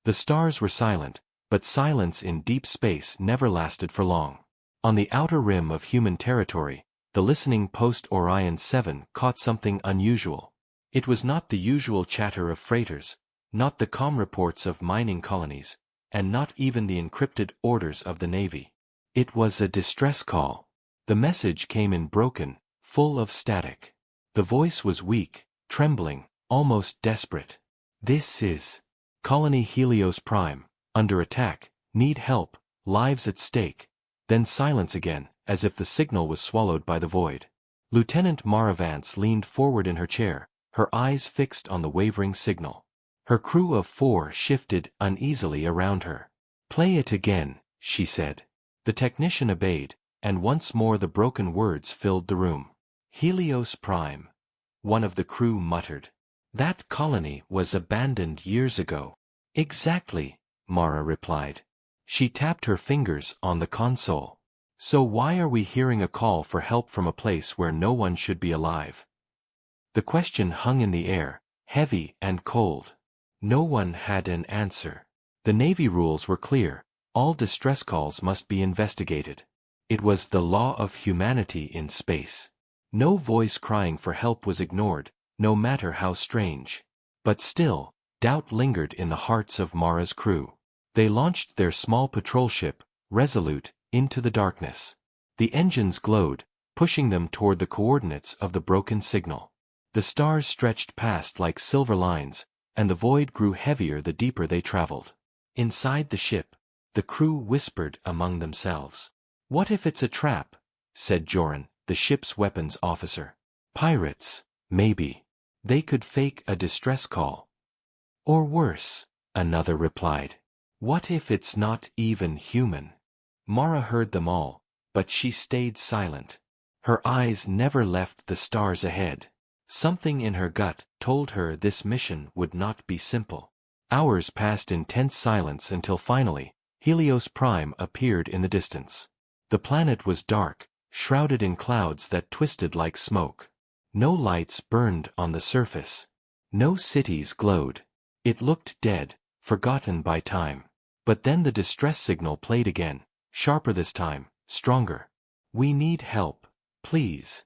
The stars were silent, but silence in deep space never lasted for long. On the outer rim of human territory, the listening post Orion 7 caught something unusual. It was not the usual chatter of freighters, not the calm reports of mining colonies, and not even the encrypted orders of the Navy. It was a distress call. The message came in broken, full of static. The voice was weak, trembling, almost desperate. "This is Colony Helios Prime, under attack, need help, lives at stake." Then silence again, as if the signal was swallowed by the void. Lieutenant Mara Vance leaned forward in her chair, her eyes fixed on the wavering signal. Her crew of 4 shifted uneasily around her. "Play it again," she said. The technician obeyed, and once more the broken words filled the room. "Helios Prime," one of the crew muttered. "That colony was abandoned years ago." "Exactly," Mara replied. She tapped her fingers on the console. "So why are we hearing a call for help from a place where no one should be alive?" The question hung in the air, heavy and cold. No one had an answer. The Navy rules were clear: all distress calls must be investigated. It was the law of humanity in space. No voice crying for help was ignored, no matter how strange. But still, doubt lingered in the hearts of Mara's crew. They launched their small patrol ship, Resolute, into the darkness. The engines glowed, pushing them toward the coordinates of the broken signal. The stars stretched past like silver lines, and the void grew heavier the deeper they traveled. Inside the ship, the crew whispered among themselves. "What if it's a trap?" said Joran, the ship's weapons officer. "Pirates, maybe. They could fake a distress call." "Or worse," another replied. "What if it's not even human?" Mara heard them all, but she stayed silent. Her eyes never left the stars ahead. Something in her gut told her this mission would not be simple. Hours passed in tense silence until finally, Helios Prime appeared in the distance. The planet was dark, shrouded in clouds that twisted like smoke. No lights burned on the surface. No cities glowed. It looked dead, forgotten by time. But then the distress signal played again, sharper this time, stronger. "We need help, please."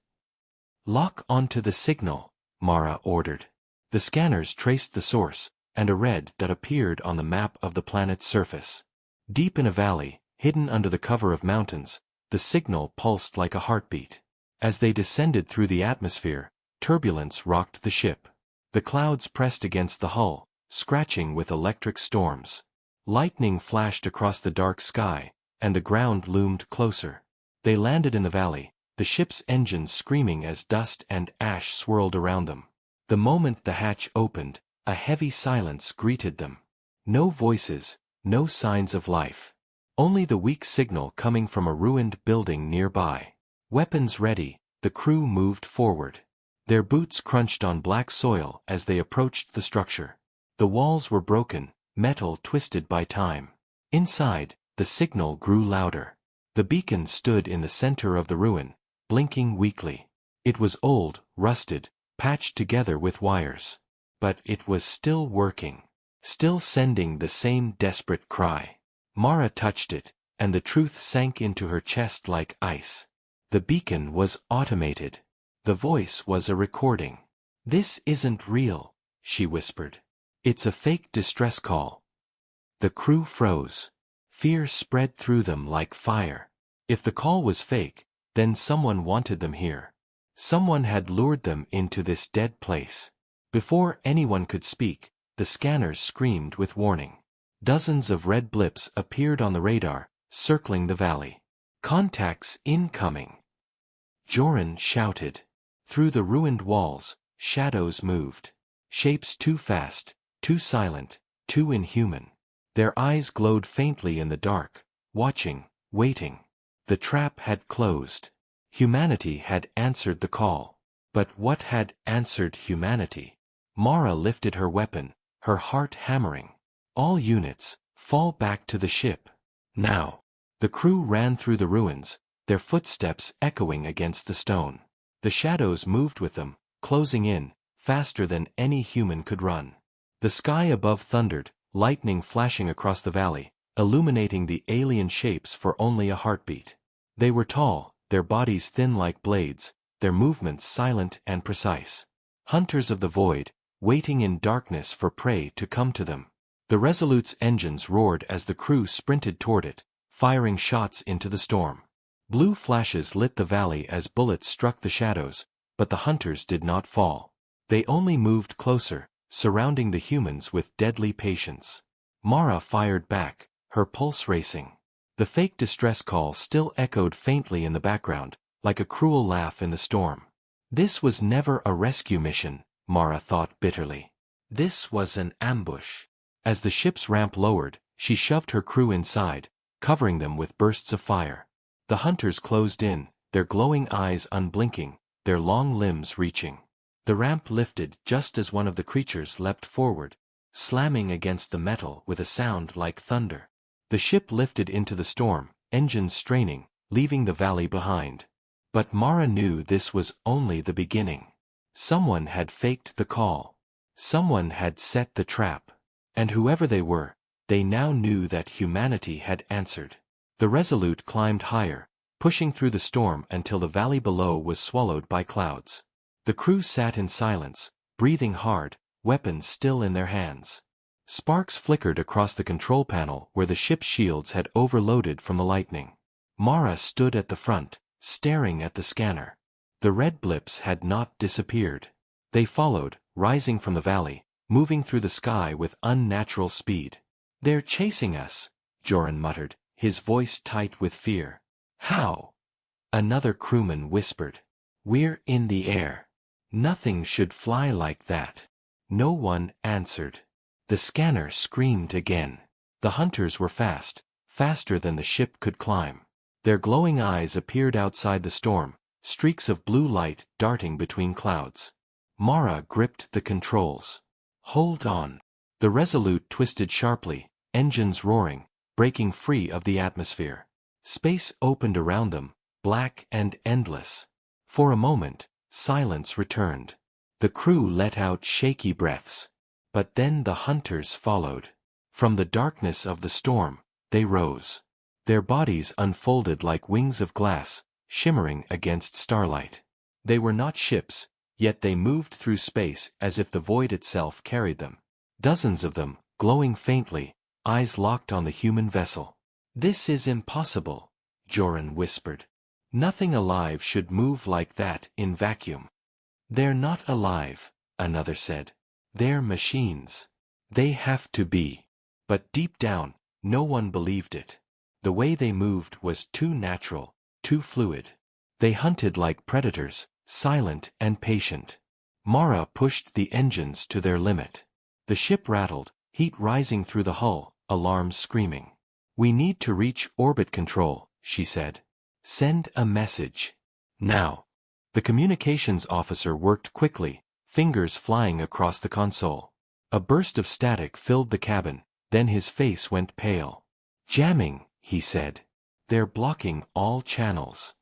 "Lock onto the signal," Mara ordered. The scanners traced the source, and a red dot appeared on the map of the planet's surface. Deep in a valley, hidden under the cover of mountains, the signal pulsed like a heartbeat. As they descended through the atmosphere, turbulence rocked the ship. The clouds pressed against the hull, scratching with electric storms. Lightning flashed across the dark sky, and the ground loomed closer. They landed in the valley, the ship's engines screaming as dust and ash swirled around them. The moment the hatch opened, a heavy silence greeted them. No voices, no signs of life. Only the weak signal coming from a ruined building nearby. Weapons ready, the crew moved forward. Their boots crunched on black soil as they approached the structure. The walls were broken, metal twisted by time. Inside, the signal grew louder. The beacon stood in the center of the ruin, blinking weakly. It was old, rusted, patched together with wires. But it was still working. Still sending the same desperate cry. Mara touched it, and the truth sank into her chest like ice. The beacon was automated. The voice was a recording. "This isn't real," she whispered. "It's a fake distress call." The crew froze. Fear spread through them like fire. If the call was fake, then someone wanted them here. Someone had lured them into this dead place. Before anyone could speak, the scanners screamed with warning. Dozens of red blips appeared on the radar, circling the valley. "Contacts incoming!" Joran shouted. Through the ruined walls, shadows moved. Shapes too fast, too silent, too inhuman. Their eyes glowed faintly in the dark, watching, waiting. The trap had closed. Humanity had answered the call. But what had answered humanity? Mara lifted her weapon, her heart hammering. "All units, fall back to the ship. Now." The crew ran through the ruins, their footsteps echoing against the stone. The shadows moved with them, closing in, faster than any human could run. The sky above thundered, lightning flashing across the valley, illuminating the alien shapes for only a heartbeat. They were tall, their bodies thin like blades, their movements silent and precise. Hunters of the void, waiting in darkness for prey to come to them. The Resolute's engines roared as the crew sprinted toward it, firing shots into the storm. Blue flashes lit the valley as bullets struck the shadows, but the hunters did not fall. They only moved closer, surrounding the humans with deadly patience. Mara fired back, her pulse racing. The fake distress call still echoed faintly in the background, like a cruel laugh in the storm. This was never a rescue mission, Mara thought bitterly. This was an ambush. As the ship's ramp lowered, she shoved her crew inside, covering them with bursts of fire. The hunters closed in, their glowing eyes unblinking, their long limbs reaching. The ramp lifted just as one of the creatures leapt forward, slamming against the metal with a sound like thunder. The ship lifted into the storm, engines straining, leaving the valley behind. But Mara knew this was only the beginning. Someone had faked the call. Someone had set the trap. And whoever they were, they now knew that humanity had answered. The Resolute climbed higher, pushing through the storm until the valley below was swallowed by clouds. The crew sat in silence, breathing hard, weapons still in their hands. Sparks flickered across the control panel where the ship's shields had overloaded from the lightning. Mara stood at the front, staring at the scanner. The red blips had not disappeared. They followed, rising from the valley, moving through the sky with unnatural speed. "They're chasing us," Joran muttered, his voice tight with fear. "How?" Another crewman whispered. "We're in the air. Nothing should fly like that." No one answered. The scanner screamed again. The hunters were fast, faster than the ship could climb. Their glowing eyes appeared outside the storm, streaks of blue light darting between clouds. Mara gripped the controls. "Hold on." The Resolute twisted sharply, engines roaring, breaking free of the atmosphere. Space opened around them, black and endless. For a moment, silence returned. The crew let out shaky breaths. But then the hunters followed. From the darkness of the storm, they rose. Their bodies unfolded like wings of glass, shimmering against starlight. They were not ships, yet they moved through space as if the void itself carried them. Dozens of them, glowing faintly, eyes locked on the human vessel. "This is impossible," Joran whispered. "Nothing alive should move like that in vacuum." "They're not alive," another said. "They're machines. They have to be." But deep down, no one believed it. The way they moved was too natural, too fluid. They hunted like predators, silent and patient. Mara pushed the engines to their limit. The ship rattled, heat rising through the hull, alarms screaming. "We need to reach orbit control," she said. "Send a message. Now." The communications officer worked quickly, fingers flying across the console. A burst of static filled the cabin, then his face went pale. "Jamming," he said. "They're blocking all channels."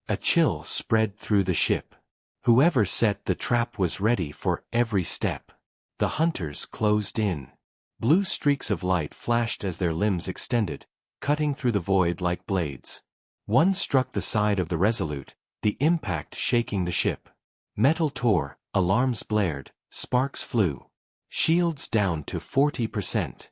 A chill spread through the ship. Whoever set the trap was ready for every step. The hunters closed in. Blue streaks of light flashed as their limbs extended, cutting through the void like blades. One struck the side of the Resolute, the impact shaking the ship. Metal tore, alarms blared, sparks flew. Shields down to 40%.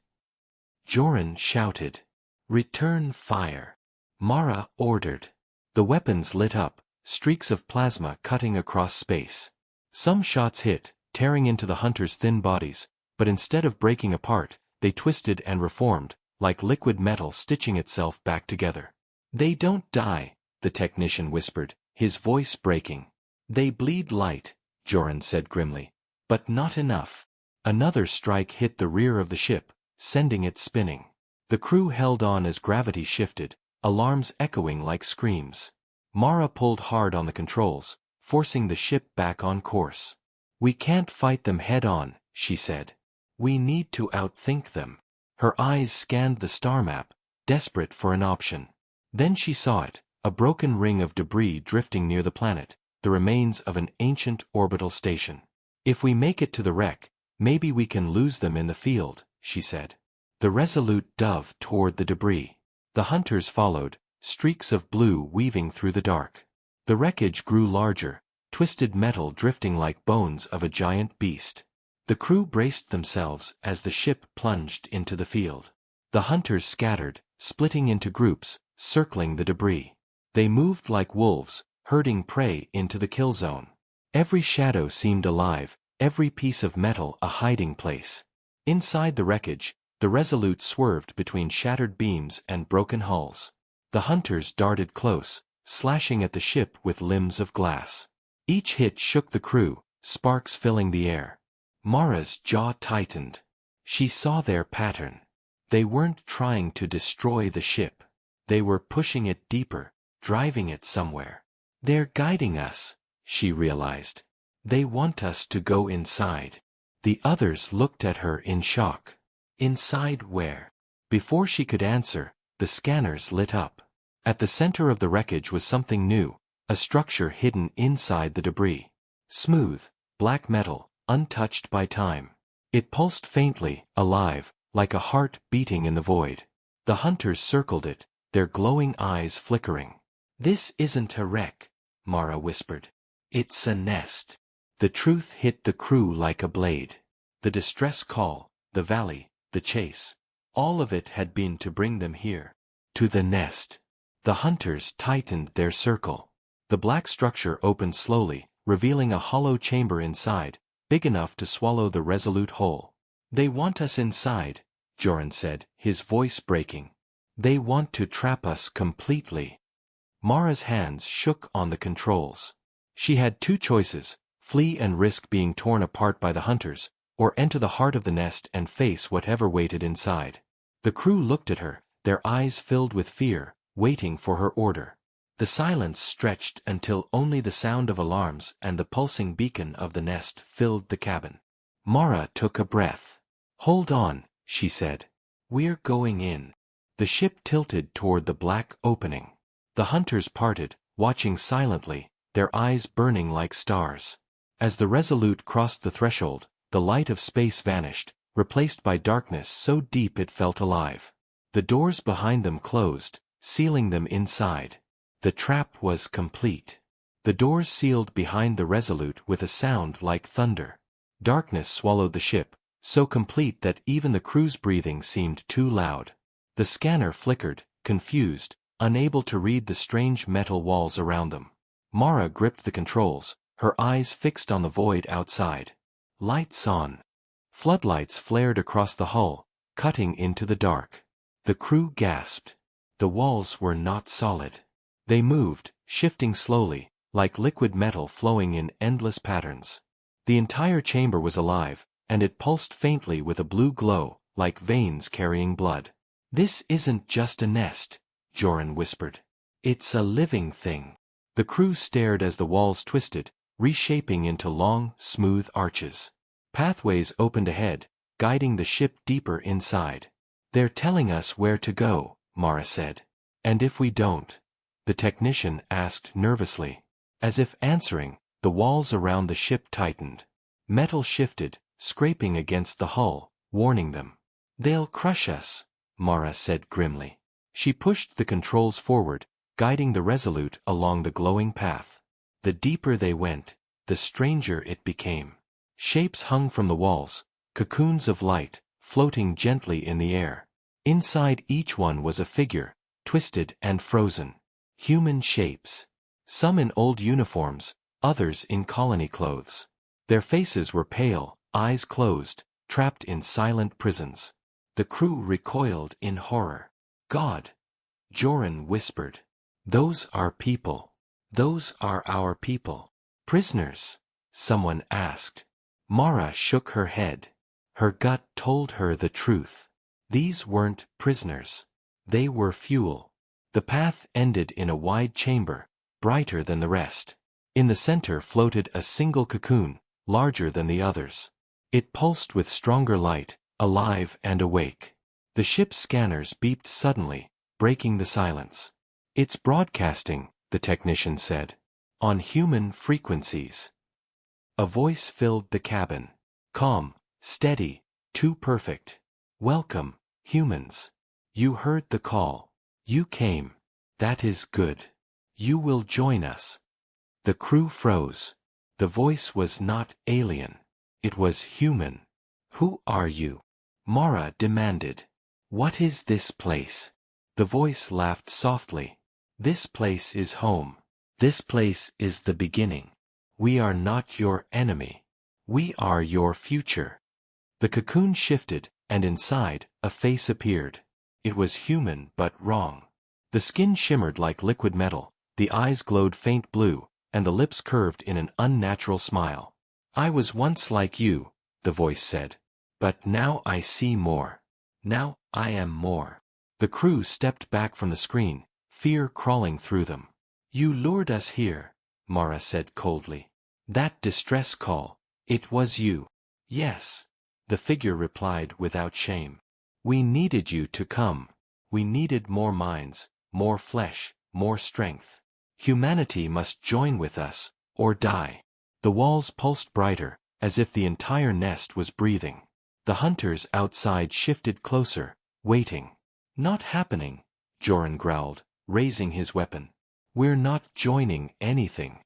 Joran shouted. "Return fire." Mara ordered. The weapons lit up, streaks of plasma cutting across space. Some shots hit, tearing into the hunters' thin bodies, but instead of breaking apart, they twisted and reformed, like liquid metal stitching itself back together. "They don't die," the technician whispered, his voice breaking. "They bleed light," Joran said grimly. "But not enough." Another strike hit the rear of the ship, sending it spinning. The crew held on as gravity shifted, alarms echoing like screams. Mara pulled hard on the controls, forcing the ship back on course. "We can't fight them head-on," she said. "We need to outthink them." Her eyes scanned the star map, desperate for an option. Then she saw it, a broken ring of debris drifting near the planet, the remains of an ancient orbital station. "If we make it to the wreck, maybe we can lose them in the field," she said. The Resolute dove toward the debris. The hunters followed, streaks of blue weaving through the dark. The wreckage grew larger, twisted metal drifting like bones of a giant beast. The crew braced themselves as the ship plunged into the field. The hunters scattered, splitting into groups, circling the debris. They moved like wolves, herding prey into the kill zone. Every shadow seemed alive, every piece of metal a hiding place. Inside the wreckage, the Resolute swerved between shattered beams and broken hulls. The hunters darted close, slashing at the ship with limbs of glass. Each hit shook the crew, sparks filling the air. Mara's jaw tightened. She saw their pattern. They weren't trying to destroy the ship. They were pushing it deeper, driving it somewhere. They're guiding us, she realized. They want us to go inside. The others looked at her in shock. Inside where? Before she could answer, the scanners lit up. At the center of the wreckage was something new, a structure hidden inside the debris. Smooth, black metal, untouched by time. It pulsed faintly, alive, like a heart beating in the void. The hunters circled it, their glowing eyes flickering. This isn't a wreck, Mara whispered. It's a nest. The truth hit the crew like a blade. The distress call, the valley, the chase. All of it had been to bring them here. To the nest. The hunters tightened their circle. The black structure opened slowly, revealing a hollow chamber inside, big enough to swallow the Resolute whole. They want us inside, Joran said, his voice breaking. They want to trap us completely. Mara's hands shook on the controls. She had two choices, flee and risk being torn apart by the hunters, or enter the heart of the nest and face whatever waited inside. The crew looked at her, their eyes filled with fear, waiting for her order. The silence stretched until only the sound of alarms and the pulsing beacon of the nest filled the cabin. Mara took a breath. Hold on, she said. We're going in. The ship tilted toward the black opening. The hunters parted, watching silently, their eyes burning like stars. As the Resolute crossed the threshold, the light of space vanished, replaced by darkness so deep it felt alive. The doors behind them closed, sealing them inside. The trap was complete. The doors sealed behind the Resolute with a sound like thunder. Darkness swallowed the ship, so complete that even the crew's breathing seemed too loud. The scanner flickered, confused, unable to read the strange metal walls around them. Mara gripped the controls, her eyes fixed on the void outside. Lights on. Floodlights flared across the hull, cutting into the dark. The crew gasped. The walls were not solid. They moved, shifting slowly, like liquid metal flowing in endless patterns. The entire chamber was alive, and it pulsed faintly with a blue glow, like veins carrying blood. This isn't just a nest, Joran whispered. It's a living thing. The crew stared as the walls twisted, reshaping into long, smooth arches. Pathways opened ahead, guiding the ship deeper inside. They're telling us where to go, Mara said. And if we don't? The technician asked nervously. As if answering, the walls around the ship tightened. Metal shifted, scraping against the hull, warning them. They'll crush us, Mara said grimly. She pushed the controls forward, guiding the Resolute along the glowing path. The deeper they went, the stranger it became. Shapes hung from the walls, cocoons of light, floating gently in the air. Inside each one was a figure, twisted and frozen. Human shapes. Some in old uniforms, others in colony clothes. Their faces were pale, eyes closed, trapped in silent prisons. The crew recoiled in horror. God! Joran whispered. Those are people. Those are our people. Prisoners? Someone asked. Mara shook her head. Her gut told her the truth. These weren't prisoners. They were fuel. The path ended in a wide chamber, brighter than the rest. In the center floated a single cocoon, larger than the others. It pulsed with stronger light, alive and awake. The ship's scanners beeped suddenly, breaking the silence. It's broadcasting, the technician said. On human frequencies. A voice filled the cabin. Calm, steady, too perfect. Welcome, humans. You heard the call. You came. That is good. You will join us. The crew froze. The voice was not alien. It was human. Who are you? Mara demanded. What is this place? The voice laughed softly. This place is home. This place is the beginning. We are not your enemy. We are your future. The cocoon shifted, and inside, a face appeared. It was human but wrong. The skin shimmered like liquid metal, the eyes glowed faint blue, and the lips curved in an unnatural smile. I was once like you, the voice said. But now I see more. Now I am more. The crew stepped back from the screen, fear crawling through them. You lured us here, Mara said coldly. That distress call, it was you. Yes. The figure replied without shame. We needed you to come. We needed more minds, more flesh, more strength. Humanity must join with us, or die. The walls pulsed brighter, as if the entire nest was breathing. The hunters outside shifted closer, waiting. Not happening, Joran growled, raising his weapon. We're not joining anything.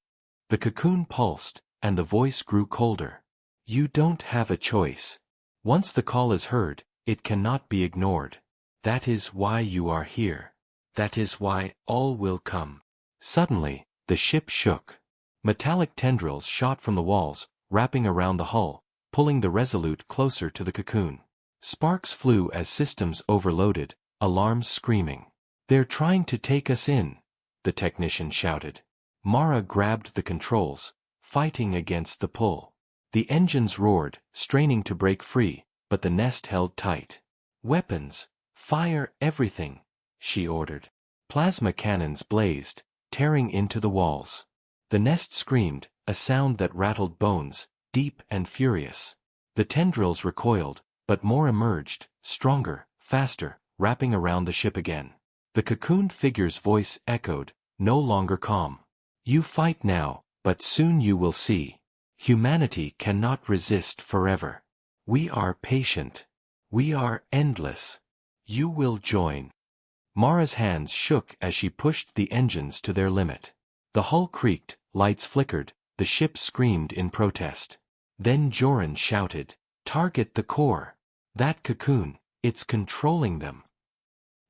The cocoon pulsed, and the voice grew colder. You don't have a choice. Once the call is heard, it cannot be ignored. That is why you are here. That is why all will come. Suddenly, the ship shook. Metallic tendrils shot from the walls, wrapping around the hull, pulling the Resolute closer to the cocoon. Sparks flew as systems overloaded, alarms screaming. They're trying to take us in, the technician shouted. Mara grabbed the controls, fighting against the pull. The engines roared, straining to break free, but the nest held tight. Weapons, fire everything, she ordered. Plasma cannons blazed, tearing into the walls. The nest screamed, a sound that rattled bones, deep and furious. The tendrils recoiled, but more emerged, stronger, faster, wrapping around the ship again. The cocooned figure's voice echoed, no longer calm. You fight now, but soon you will see. Humanity cannot resist forever. We are patient. We are endless. You will join. Mara's hands shook as she pushed the engines to their limit. The hull creaked, lights flickered, the ship screamed in protest. Then Joran shouted, Target the core. That cocoon, it's controlling them.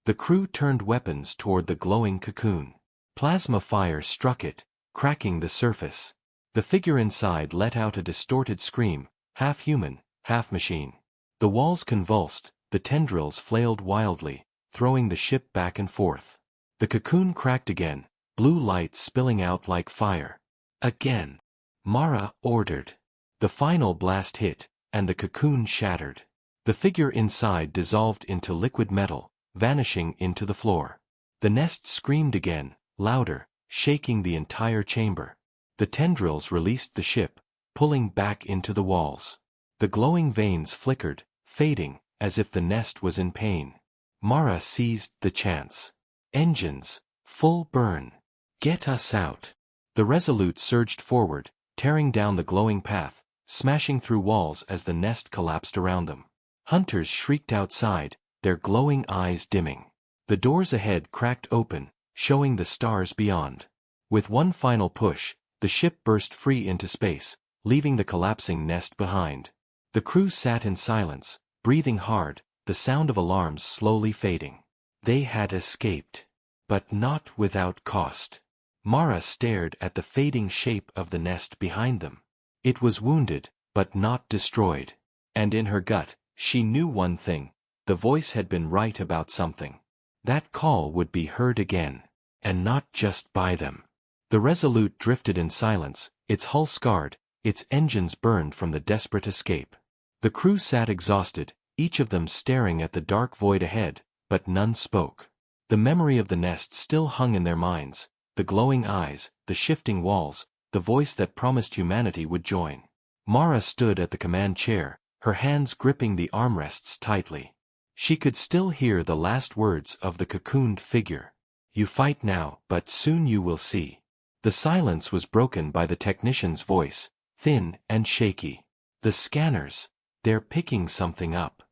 The crew turned weapons toward the glowing cocoon. Plasma fire struck it, cracking the surface. The figure inside let out a distorted scream, half human, half machine. The walls convulsed, the tendrils flailed wildly, throwing the ship back and forth. The cocoon cracked again, blue light spilling out like fire. Again. Mara ordered. The final blast hit, and the cocoon shattered. The figure inside dissolved into liquid metal, vanishing into the floor. The nest screamed again, louder, shaking the entire chamber. The tendrils released the ship, pulling back into the walls. The glowing veins flickered, fading, as if the nest was in pain. Mara seized the chance. Engines, full burn. Get us out. The Resolute surged forward, tearing down the glowing path, smashing through walls as the nest collapsed around them. Hunters shrieked outside, their glowing eyes dimming. The doors ahead cracked open, showing the stars beyond. With one final push, the ship burst free into space, leaving the collapsing nest behind. The crew sat in silence, breathing hard, the sound of alarms slowly fading. They had escaped. But not without cost. Mara stared at the fading shape of the nest behind them. It was wounded, but not destroyed. And in her gut, she knew one thing. The voice had been right about something. That call would be heard again. And not just by them. The Resolute drifted in silence, its hull scarred, its engines burned from the desperate escape. The crew sat exhausted, each of them staring at the dark void ahead, but none spoke. The memory of the nest still hung in their minds, the glowing eyes, the shifting walls, the voice that promised humanity would join. Mara stood at the command chair, her hands gripping the armrests tightly. She could still hear the last words of the cocooned figure. You fight now, but soon you will see. The silence was broken by the technician's voice, thin and shaky. The scanners, they're picking something up.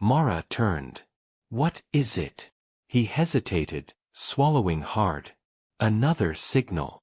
Mara turned. What is it? He hesitated, swallowing hard. Another signal.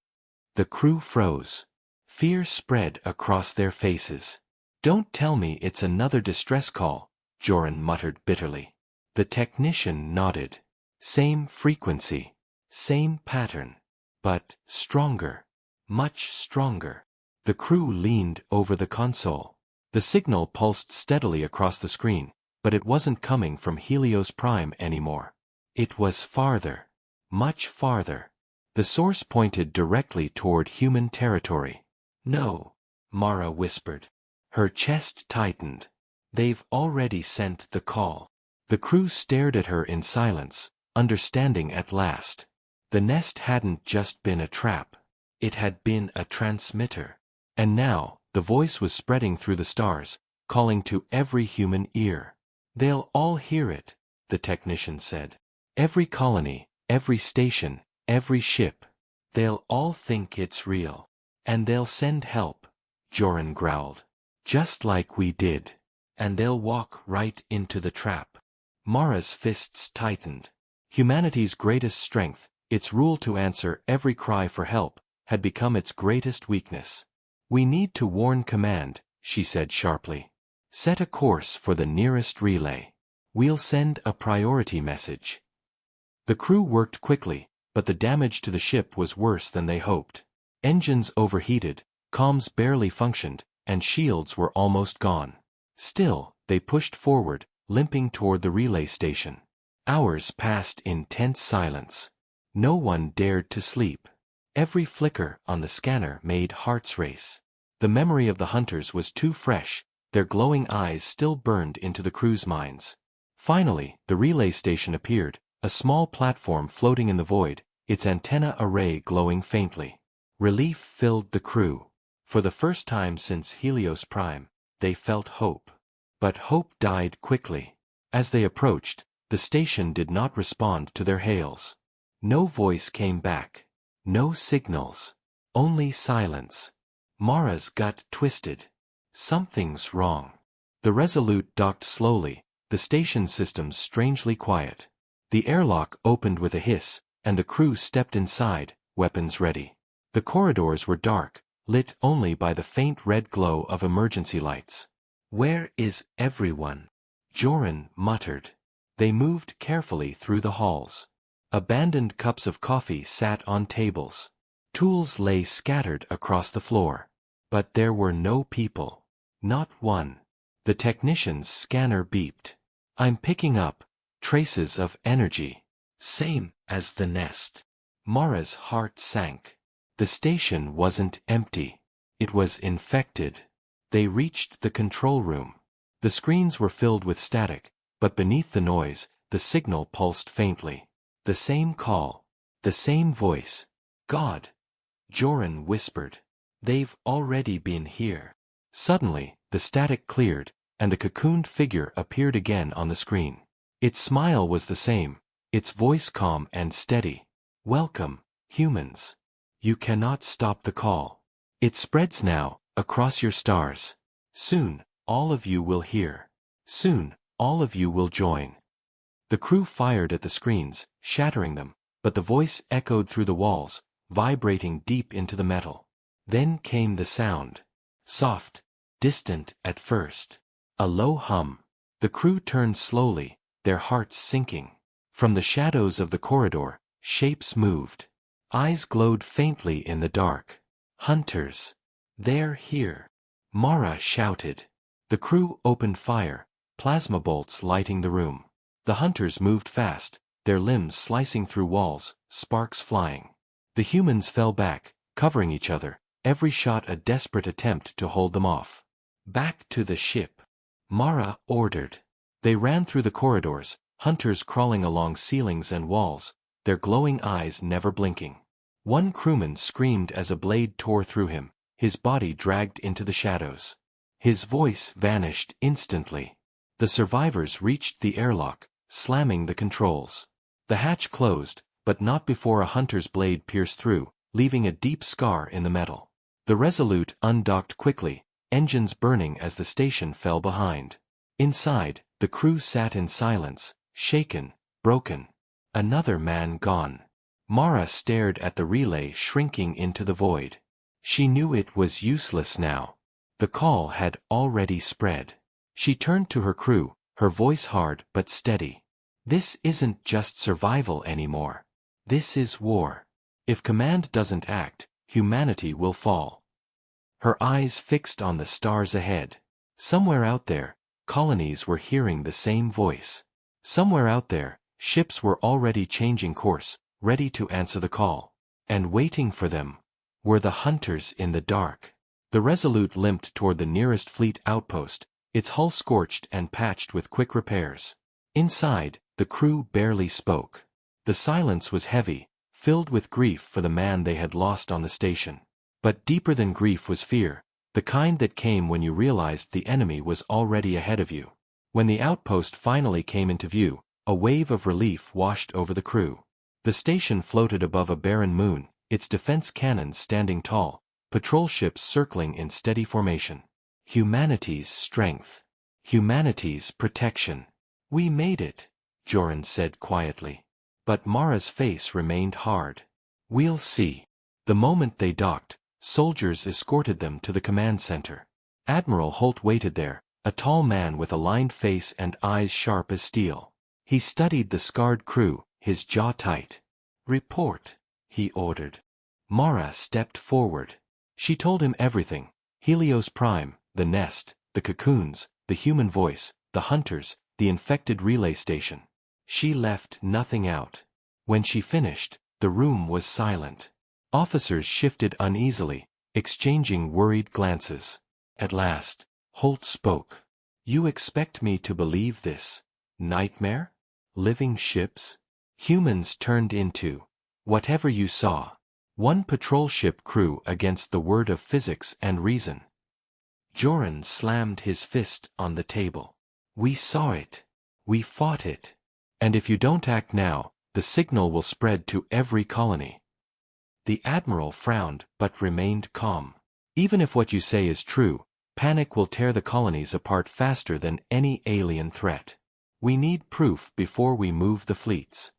The crew froze. Fear spread across their faces. Don't tell me it's another distress call, Joran muttered bitterly. The technician nodded. Same frequency. Same pattern. But stronger. Much stronger. The crew leaned over the console. The signal pulsed steadily across the screen, but it wasn't coming from Helios Prime anymore. It was farther. Much farther. The source pointed directly toward human territory. No, Mara whispered. Her chest tightened. They've already sent the call. The crew stared at her in silence, understanding at last. The nest hadn't just been a trap. It had been a transmitter. And now, the voice was spreading through the stars, calling to every human ear. They'll all hear it, the technician said. Every colony, every station, every ship. They'll all think it's real. And they'll send help, Joran growled. Just like we did. And they'll walk right into the trap. Mara's fists tightened. Humanity's greatest strength, its rule to answer every cry for help, had become its greatest weakness. We need to warn command, she said sharply. Set a course for the nearest relay. We'll send a priority message. The crew worked quickly, but the damage to the ship was worse than they hoped. Engines overheated, comms barely functioned, and shields were almost gone. Still, they pushed forward, limping toward the relay station. Hours passed in tense silence. No one dared to sleep. Every flicker on the scanner made hearts race. The memory of the hunters was too fresh, their glowing eyes still burned into the crew's minds. Finally, the relay station appeared, a small platform floating in the void, its antenna array glowing faintly. Relief filled the crew. For the first time since Helios Prime, they felt hope. But hope died quickly. As they approached, the station did not respond to their hails. No voice came back. No signals. Only silence. Mara's gut twisted. Something's wrong. The Resolute docked slowly, the station systems strangely quiet. The airlock opened with a hiss, and the crew stepped inside, weapons ready. The corridors were dark, lit only by the faint red glow of emergency lights. Where is everyone? Joran muttered. They moved carefully through the halls. Abandoned cups of coffee sat on tables. Tools lay scattered across the floor. But there were no people. Not one. The technician's scanner beeped. I'm picking up traces of energy. Same as the nest. Mara's heart sank. The station wasn't empty. It was infected. They reached the control room. The screens were filled with static, but beneath the noise, the signal pulsed faintly. The same call. The same voice. God. Joran whispered. They've already been here. Suddenly, the static cleared, and the cocooned figure appeared again on the screen. Its smile was the same, its voice calm and steady. Welcome, humans. You cannot stop the call. It spreads now, across your stars. Soon, all of you will hear. Soon, all of you will join. The crew fired at the screens, shattering them, but the voice echoed through the walls, vibrating deep into the metal. Then came the sound. Soft, distant at first. A low hum. The crew turned slowly, their hearts sinking. From the shadows of the corridor, shapes moved. Eyes glowed faintly in the dark. Hunters. They're here. Mara shouted. The crew opened fire, plasma bolts lighting the room. The hunters moved fast, their limbs slicing through walls, sparks flying. The humans fell back, covering each other, every shot a desperate attempt to hold them off. Back to the ship. Mara ordered. They ran through the corridors, hunters crawling along ceilings and walls, their glowing eyes never blinking. One crewman screamed as a blade tore through him, his body dragged into the shadows. His voice vanished instantly. The survivors reached the airlock, slamming the controls. The hatch closed, but not before a hunter's blade pierced through, leaving a deep scar in the metal. The Resolute undocked quickly, engines burning as the station fell behind. Inside, The crew sat in silence, shaken, broken. Another man gone. Mara stared at the relay shrinking into the void. She knew it was useless now. The call had already spread. She turned to her crew, her voice hard but steady. This isn't just survival anymore. This is war. If command doesn't act, humanity will fall. Her eyes fixed on the stars ahead. Somewhere out there, colonies were hearing the same voice. Somewhere out there, ships were already changing course, ready to answer the call. And waiting for them were the hunters in the dark. The Resolute limped toward the nearest fleet outpost, its hull scorched and patched with quick repairs. Inside, the crew barely spoke. The silence was heavy, filled with grief for the man they had lost on the station. But deeper than grief was fear, the kind that came when you realized the enemy was already ahead of you. When the outpost finally came into view, a wave of relief washed over the crew. The station floated above a barren moon, its defense cannons standing tall, patrol ships circling in steady formation. Humanity's strength. Humanity's protection. "We made it," Joran said quietly. But Mara's face remained hard. "We'll see." The moment they docked, soldiers escorted them to the command center. Admiral Holt waited there, a tall man with a lined face and eyes sharp as steel. He studied the scarred crew, his jaw tight. "Report," he ordered. Mara stepped forward. She told him everything: Helios Prime, the nest, the cocoons, the human voice, the hunters, the infected relay station. She left nothing out. When she finished, the room was silent. Officers shifted uneasily, exchanging worried glances. At last, Holt spoke. "You expect me to believe this nightmare? Living ships? Humans turned into whatever you saw. One patrol ship crew against the word of physics and reason." Joran slammed his fist on the table. "We saw it. We fought it. And if you don't act now, the signal will spread to every colony." The Admiral frowned but remained calm. "Even if what you say is true, panic will tear the colonies apart faster than any alien threat. We need proof before we move the fleets."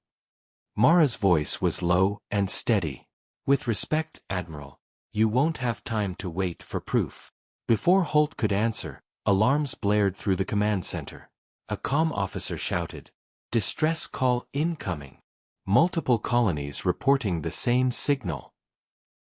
Mara's voice was low and steady. "With respect, Admiral, you won't have time to wait for proof." Before Holt could answer, alarms blared through the command center. A comm officer shouted, "Distress call incoming." Multiple colonies reporting the same signal.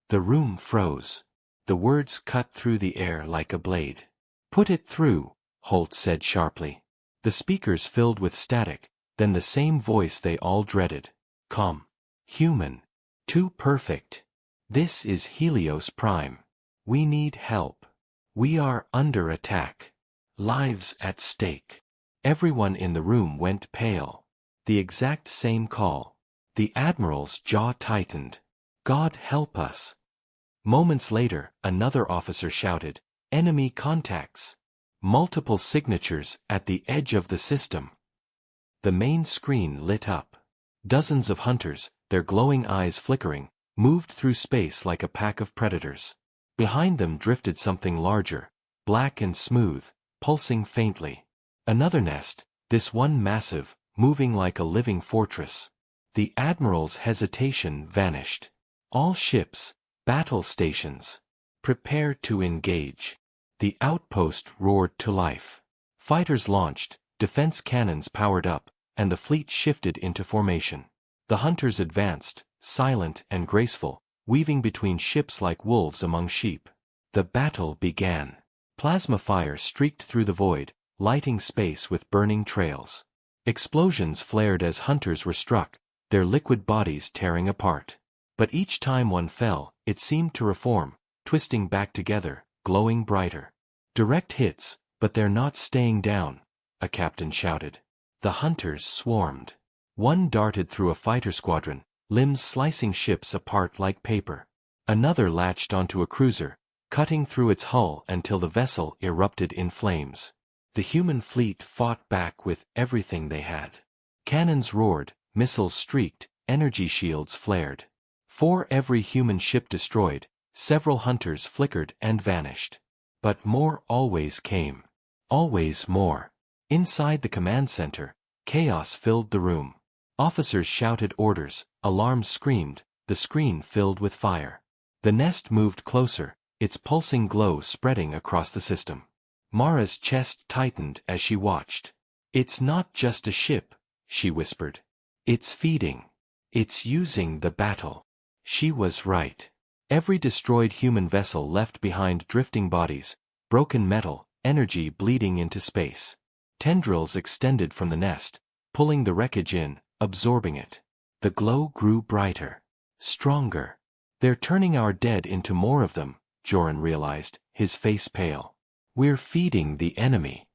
The room froze. The words cut through the air like a blade. "Put it through," Holt said sharply. The speakers filled with static, then the same voice they all dreaded. "Come. Human. Too perfect. This is Helios Prime. We need help. We are under attack. Lives at stake." Everyone in the room went pale. The exact same call. The Admiral's jaw tightened. "God help us." Moments later, another officer shouted, "Enemy contacts." Multiple signatures at the edge of the system. The main screen lit up. Dozens of hunters, their glowing eyes flickering, moved through space like a pack of predators. Behind them drifted something larger, black and smooth, pulsing faintly. Another nest, this one massive, moving like a living fortress. The Admiral's hesitation vanished. "All ships, battle stations. Prepare to engage." The outpost roared to life. Fighters launched, defense cannons powered up, and the fleet shifted into formation. The hunters advanced, silent and graceful, weaving between ships like wolves among sheep. The battle began. Plasma fire streaked through the void, lighting space with burning trails. Explosions flared as hunters were struck, their liquid bodies tearing apart. But each time one fell, it seemed to reform, twisting back together, glowing brighter. "Direct hits, but they're not staying down," a captain shouted. The hunters swarmed. One darted through a fighter squadron, limbs slicing ships apart like paper. Another latched onto a cruiser, cutting through its hull until the vessel erupted in flames. The human fleet fought back with everything they had. Cannons roared, missiles streaked, energy shields flared. For every human ship destroyed, several hunters flickered and vanished. But more always came. Always more. Inside the command center, chaos filled the room. Officers shouted orders, alarms screamed, the screen filled with fire. The nest moved closer, its pulsing glow spreading across the system. Mara's chest tightened as she watched. "It's not just a ship," she whispered. "It's feeding. It's using the battle." She was right. Every destroyed human vessel left behind drifting bodies, broken metal, energy bleeding into space. Tendrils extended from the nest, pulling the wreckage in, absorbing it. The glow grew brighter, stronger. "They're turning our dead into more of them," Joran realized, his face pale. "We're feeding the enemy."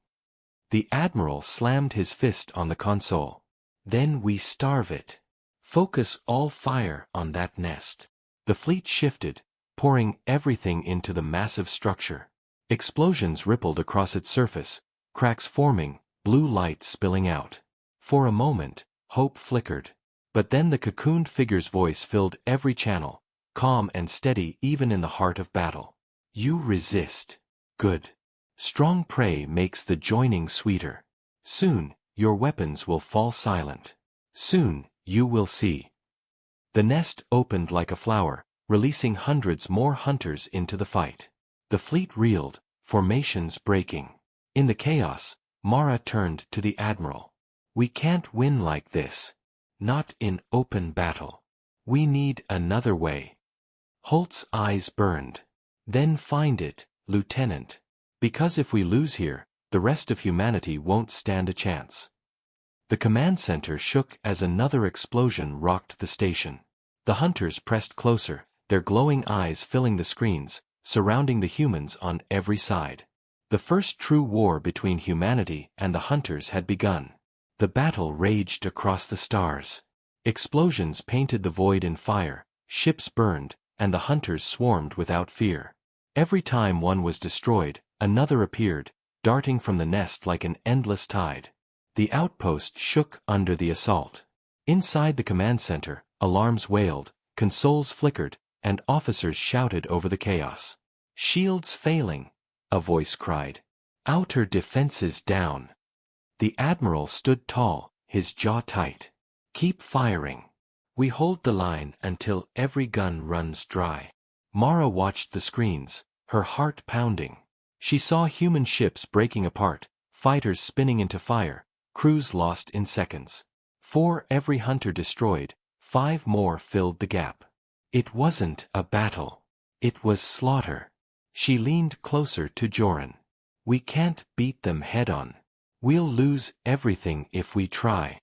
The Admiral slammed his fist on the console. "Then we starve it. Focus all fire on that nest." The fleet shifted, pouring everything into the massive structure. Explosions rippled across its surface, cracks forming, blue light spilling out. For a moment, hope flickered. But then the cocooned figure's voice filled every channel, calm and steady even in the heart of battle. "You resist. Good. Strong prey makes the joining sweeter. Soon, your weapons will fall silent. Soon, you will see." The nest opened like a flower, releasing hundreds more hunters into the fight. The fleet reeled, formations breaking. In the chaos, Mara turned to the Admiral. "We can't win like this. Not in open battle. We need another way." Holt's eyes burned. "Then find it, Lieutenant. Because if we lose here, the rest of humanity won't stand a chance." The command center shook as another explosion rocked the station. The hunters pressed closer, their glowing eyes filling the screens, surrounding the humans on every side. The first true war between humanity and the hunters had begun. The battle raged across the stars. Explosions painted the void in fire, ships burned, and the hunters swarmed without fear. Every time one was destroyed, another appeared, darting from the nest like an endless tide. The outpost shook under the assault. Inside the command center, alarms wailed, consoles flickered, and officers shouted over the chaos. "Shields failing," a voice cried. "Outer defenses down." The Admiral stood tall, his jaw tight. "Keep firing. We hold the line until every gun runs dry." Mara watched the screens, her heart pounding. She saw human ships breaking apart, fighters spinning into fire, crews lost in seconds. For every hunter destroyed, 5 more filled the gap. It wasn't a battle. It was slaughter. She leaned closer to Joran. "We can't beat them head-on. We'll lose everything if we try."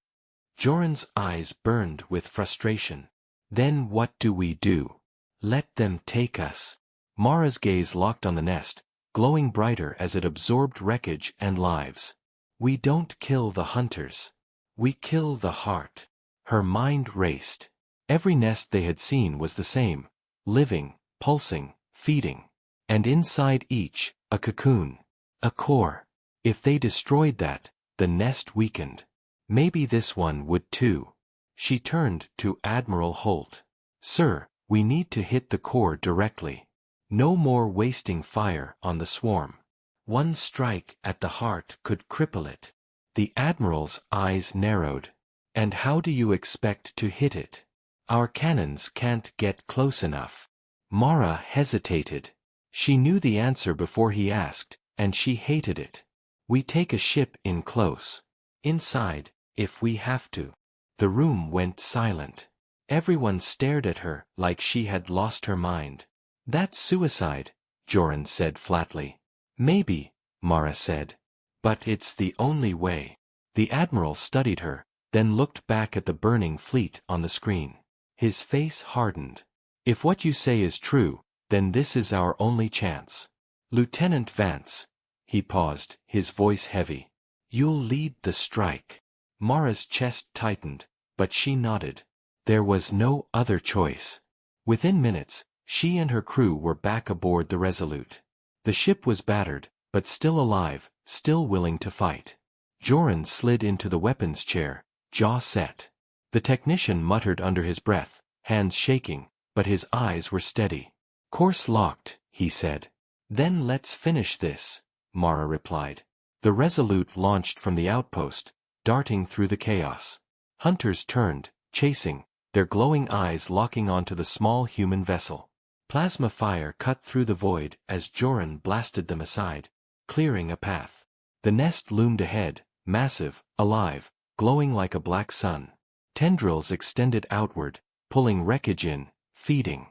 Joran's eyes burned with frustration. "Then what do we do? Let them take us." Mara's gaze locked on the nest, glowing brighter as it absorbed wreckage and lives. "We don't kill the hunters. We kill the heart." Her mind raced. Every nest they had seen was the same, living, pulsing, feeding. And inside each, a cocoon, a core. If they destroyed that, the nest weakened. Maybe this one would too. She turned to Admiral Holt. "Sir, we need to hit the core directly. No more wasting fire on the swarm. One strike at the heart could cripple it." The Admiral's eyes narrowed. "And how do you expect to hit it? Our cannons can't get close enough." Mara hesitated. She knew the answer before he asked, and she hated it. "We take a ship in close. Inside, if we have to." The room went silent. Everyone stared at her like she had lost her mind. "That's suicide," Joran said flatly. "Maybe," Mara said. "But it's the only way." The Admiral studied her, then looked back at the burning fleet on the screen. His face hardened. "If what you say is true, then this is our only chance. Lieutenant Vance." He paused, his voice heavy. "You'll lead the strike." Mara's chest tightened, but she nodded. There was no other choice. Within minutes, she and her crew were back aboard the Resolute. The ship was battered, but still alive, still willing to fight. Joran slid into the weapons chair, jaw set. The technician muttered under his breath, hands shaking, but his eyes were steady. "Course locked," he said. "Then let's finish this," Mara replied. The Resolute launched from the outpost, darting through the chaos. Hunters turned, chasing, their glowing eyes locking onto the small human vessel. Plasma fire cut through the void as Joran blasted them aside, clearing a path. The nest loomed ahead, massive, alive, glowing like a black sun. Tendrils extended outward, pulling wreckage in, feeding.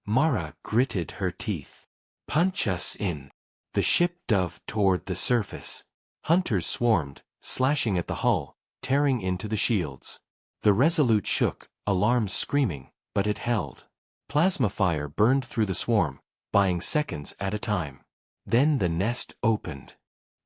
Mara gritted her teeth. "Punch us in." The ship dove toward the surface. Hunters swarmed, slashing at the hull, tearing into the shields. The Resolute shook, alarms screaming, but it held. Plasma fire burned through the swarm, buying seconds at a time. Then the nest opened.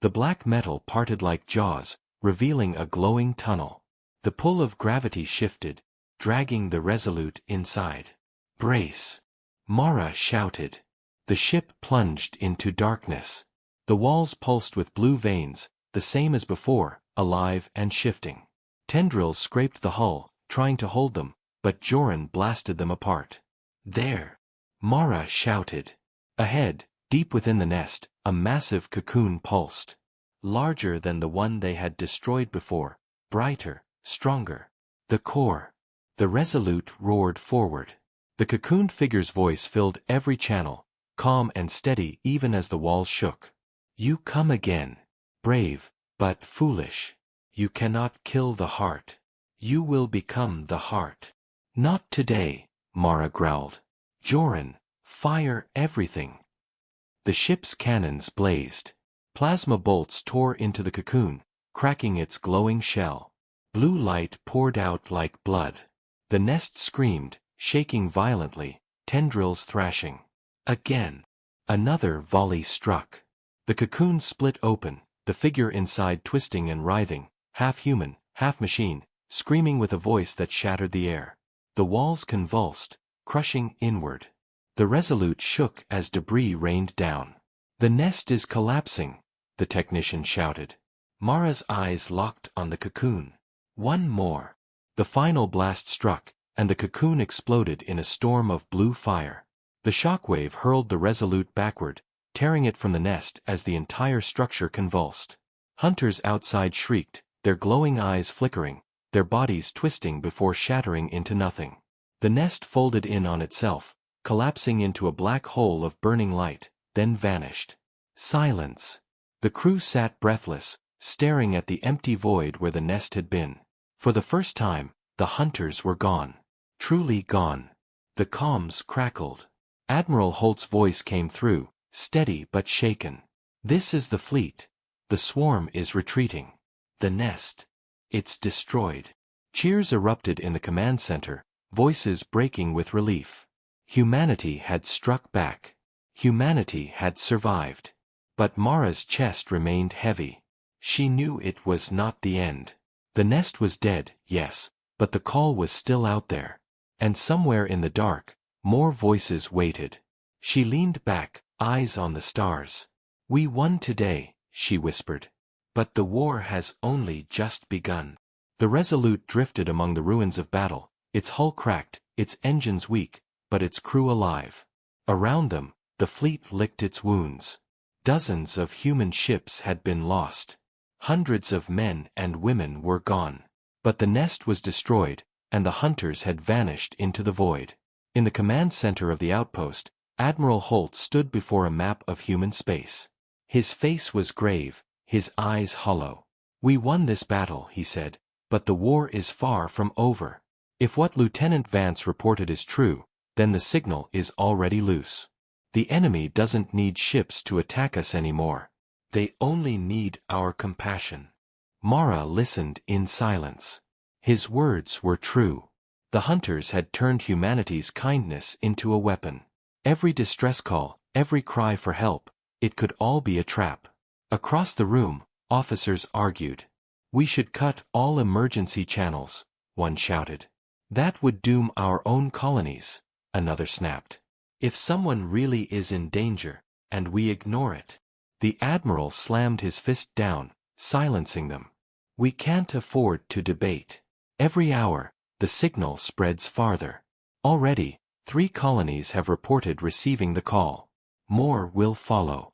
The black metal parted like jaws, revealing a glowing tunnel. The pull of gravity shifted, dragging the Resolute inside. "Brace!" Mara shouted. The ship plunged into darkness. The walls pulsed with blue veins, the same as before, alive and shifting. Tendrils scraped the hull, trying to hold them, but Joran blasted them apart. "There!" Mara shouted. Ahead, deep within the nest, a massive cocoon pulsed. Larger than the one they had destroyed before, brighter, stronger. The core. The Resolute roared forward. The cocooned figure's voice filled every channel, calm and steady even as the walls shook. "You come again. Brave, but foolish. You cannot kill the heart. You will become the heart." "Not today," Mara growled. "Joran, fire everything." The ship's cannons blazed. Plasma bolts tore into the cocoon, cracking its glowing shell. Blue light poured out like blood. The nest screamed, shaking violently, tendrils thrashing. Again. Another volley struck. The cocoon split open, the figure inside twisting and writhing, half human, half machine, screaming with a voice that shattered the air. The walls convulsed, crushing inward. The Resolute shook as debris rained down. "The nest is collapsing," the technician shouted. Mara's eyes locked on the cocoon. One more. The final blast struck, and the cocoon exploded in a storm of blue fire. The shockwave hurled the Resolute backward, tearing it from the nest as the entire structure convulsed. Hunters outside shrieked, their glowing eyes flickering, their bodies twisting before shattering into nothing. The nest folded in on itself, collapsing into a black hole of burning light, then vanished. Silence. The crew sat breathless, staring at the empty void where the nest had been. For the first time, the hunters were gone. Truly gone. The comms crackled. Admiral Holt's voice came through, steady but shaken. "This is the fleet. The swarm is retreating. The nest. It's destroyed." Cheers erupted in the command center, voices breaking with relief. Humanity had struck back. Humanity had survived. But Mara's chest remained heavy. She knew it was not the end. The nest was dead, yes, but the call was still out there. And somewhere in the dark, more voices waited. She leaned back, eyes on the stars. "We won today," she whispered. "But the war has only just begun." The Resolute drifted among the ruins of battle, its hull cracked, its engines weak, but its crew alive. Around them, the fleet licked its wounds. Dozens of human ships had been lost. Hundreds of men and women were gone. But the nest was destroyed, and the hunters had vanished into the void. In the command center of the outpost, Admiral Holt stood before a map of human space. His face was grave, his eyes hollow. "We won this battle," he said, "but the war is far from over. If what Lieutenant Vance reported is true, then the signal is already loose. The enemy doesn't need ships to attack us anymore. They only need our compassion." Mara listened in silence. His words were true. The hunters had turned humanity's kindness into a weapon. Every distress call, every cry for help, it could all be a trap. Across the room, officers argued. "We should cut all emergency channels," one shouted. "That would doom our own colonies," another snapped. "If someone really is in danger, and we ignore it." The Admiral slammed his fist down, silencing them. "We can't afford to debate. Every hour, the signal spreads farther. Already, 3 colonies have reported receiving the call. More will follow."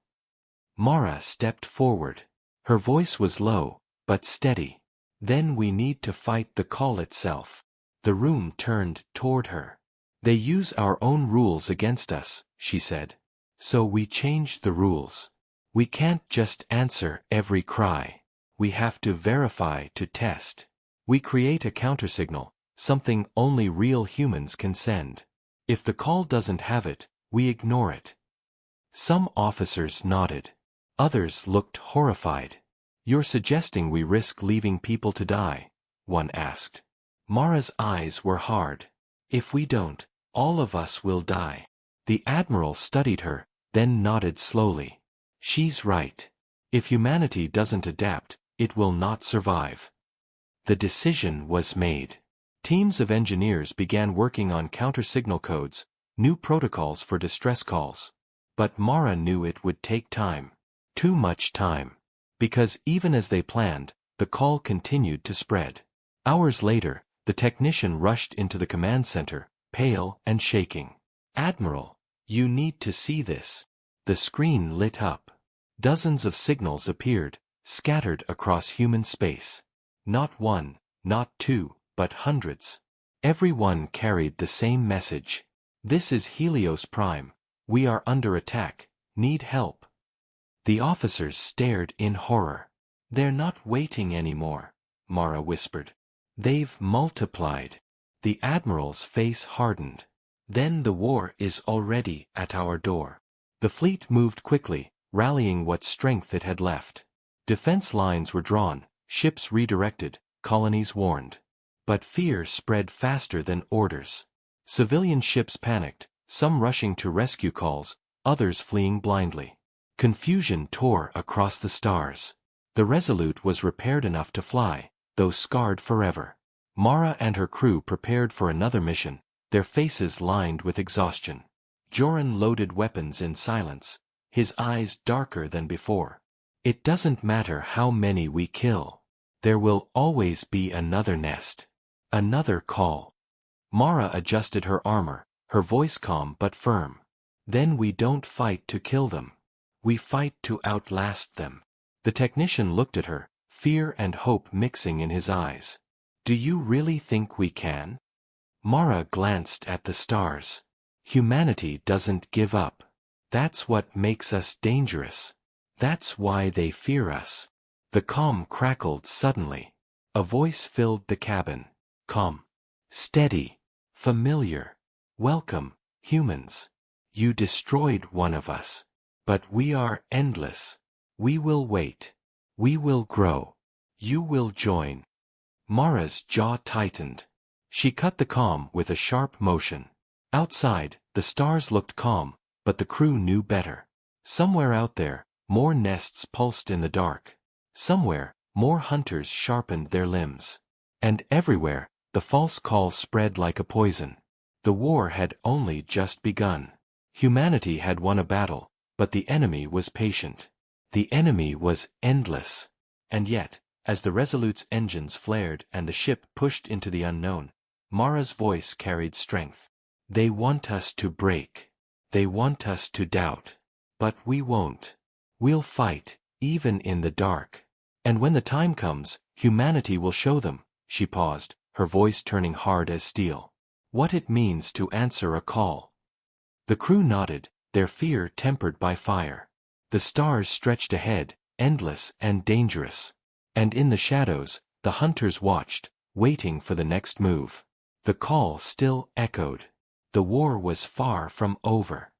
Mara stepped forward. Her voice was low, but steady. Then we need to fight the call itself. The room turned toward her. They use our own rules against us, she said. So we changed the rules. We can't just answer every cry. We have to verify to test. We create a countersignal, something only real humans can send. If the call doesn't have it, we ignore it. Some officers nodded. Others looked horrified. You're suggesting we risk leaving people to die? One asked. Mara's eyes were hard. If we don't, all of us will die. The admiral studied her, then nodded slowly. She's right. If humanity doesn't adapt, it will not survive. The decision was made. Teams of engineers began working on counter-signal codes, new protocols for distress calls. But Mara knew it would take time. Too much time. Because even as they planned, the call continued to spread. Hours later, the technician rushed into the command center, pale and shaking. Admiral, you need to see this. The screen lit up. Dozens of signals appeared, scattered across human space. Not one, not two, but hundreds. Every one carried the same message. This is Helios Prime. We are under attack. Need help. The officers stared in horror. They're not waiting anymore, Mara whispered. They've multiplied. The admiral's face hardened. Then the war is already at our door. The fleet moved quickly, rallying what strength it had left. Defense lines were drawn, ships redirected, colonies warned. But fear spread faster than orders. Civilian ships panicked, some rushing to rescue calls, others fleeing blindly. Confusion tore across the stars. The Resolute was repaired enough to fly, though scarred forever. Mara and her crew prepared for another mission, their faces lined with exhaustion. Joran loaded weapons in silence, his eyes darker than before. It doesn't matter how many we kill. There will always be another nest. Another call. Mara adjusted her armor, her voice calm but firm. Then we don't fight to kill them. We fight to outlast them. The technician looked at her, fear and hope mixing in his eyes. Do you really think we can? Mara glanced at the stars. Humanity doesn't give up. That's what makes us dangerous. That's why they fear us. The comm crackled suddenly. A voice filled the cabin. Calm. Steady. Familiar. Welcome, humans. You destroyed one of us. But we are endless. We will wait. We will grow. You will join. Mara's jaw tightened. She cut the comm with a sharp motion. Outside, the stars looked calm, but the crew knew better. Somewhere out there, more nests pulsed in the dark. Somewhere, more hunters sharpened their limbs. And everywhere, the false call spread like a poison. The war had only just begun. Humanity had won a battle, but the enemy was patient. The enemy was endless. And yet, as the Resolute's engines flared and the ship pushed into the unknown, Mara's voice carried strength. They want us to break. They want us to doubt. But we won't. We'll fight, even in the dark. And when the time comes, humanity will show them, she paused, her voice turning hard as steel. What it means to answer a call. The crew nodded, their fear tempered by fire. The stars stretched ahead, endless and dangerous. And in the shadows, the hunters watched, waiting for the next move. The call still echoed. The war was far from over.